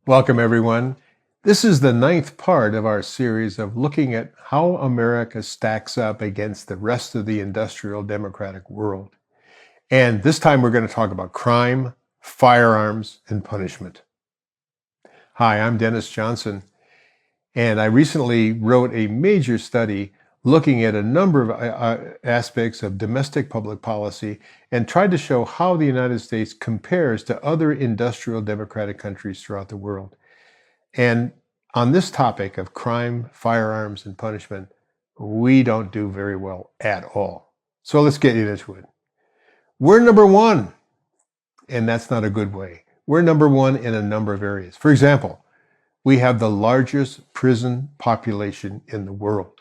Welcome, everyone. This is the 9th part of our series of looking at how America stacks up against the rest of the industrial democratic world. And this time we're going to talk about crime, firearms, and punishment. Hi, I'm Dennis Johnson, and I recently wrote a major study looking at a number of aspects of domestic public policy and tried to show how the United States compares to other industrial democratic countries throughout the world. And on this topic of crime, firearms, and punishment, we don't do very well at all. So let's get into it. We're number one, and that's not a good way. We're number one in a number of areas. For example, we have the largest prison population in the world.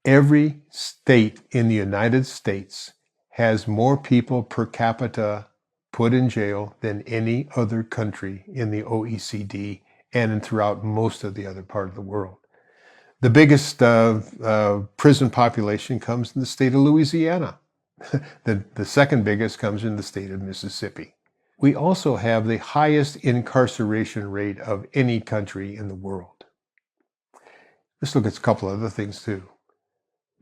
Every state in the United States has more people per capita put in jail than any other country in the OECD and throughout most of the other part of the world. The biggest prison population comes in the state of Louisiana. The second biggest comes in the state of Mississippi. We also have the highest incarceration rate of any country in the world. Let's look at a couple other things too.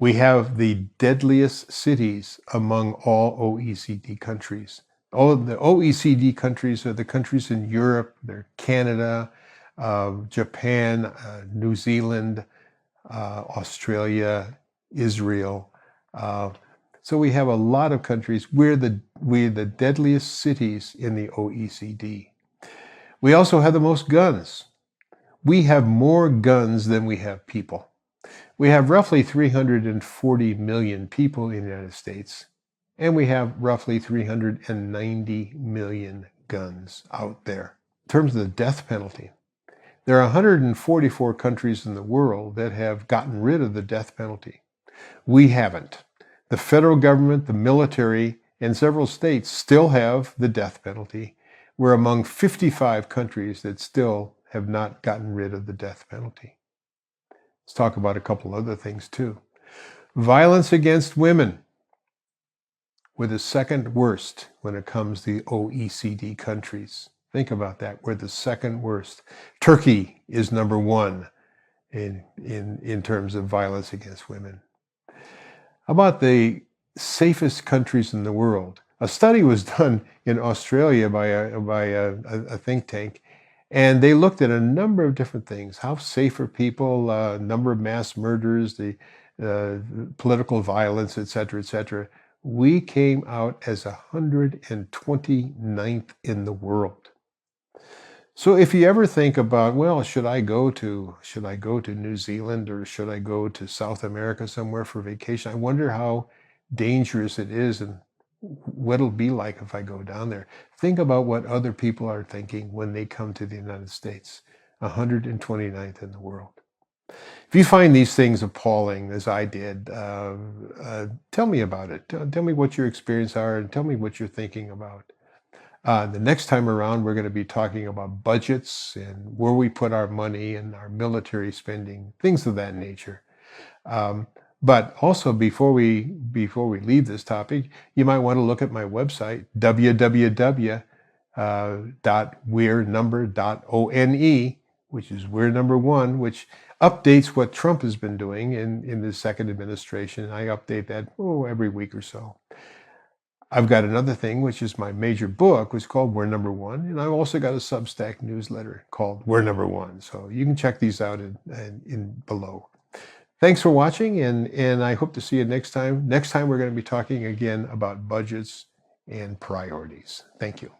We have the deadliest cities among all OECD countries. All of the OECD countries are the countries in Europe, they're Canada, Japan, New Zealand, Australia, Israel. So we have a lot of countries. We're the deadliest cities in the OECD. We also have the most guns. We have more guns than we have people. We have roughly 340 million people in the United States, and we have roughly 390 million guns out there. In terms of the death penalty, there are 144 countries in the world that have gotten rid of the death penalty. We haven't. The federal government, the military, and several states still have the death penalty. We're among 55 countries that still have not gotten rid of the death penalty. Let's talk about a couple other things too. Violence against women. We're the second worst when it comes to the OECD countries. Think about that. We're the second worst. Turkey is number one in terms of violence against women. How about the safest countries in the world? A study was done in Australia by a think tank, and they looked at a number of different things. How safe are people, number of mass murders, the political violence, et cetera, et cetera. We came out as 129th in the world. So if you ever think about, well, should I go to New Zealand or should I go to South America somewhere for vacation? I wonder how dangerous it is and what it'll be like if I go down there. Think about what other people are thinking when they come to the United States. 129th in the world. If you find these things appalling, as I did, tell me about it. Tell me what your experience are and tell me what you're thinking about. The next time around, we're going to be talking about budgets and where we put our money and our military spending, things of that nature. But also, before we leave this topic, you might want to look at my website, www.we'renumber.one, which is We're Number One, which updates what Trump has been doing in the second administration. I update that every week or so. I've got another thing, which is my major book, which is called We're Number One, and I've also got a Substack newsletter called We're Number One. So you can check these out in below. Thanks for watching, and I hope to see you next time. Next time, we're going to be talking again about budgets and priorities. Thank you.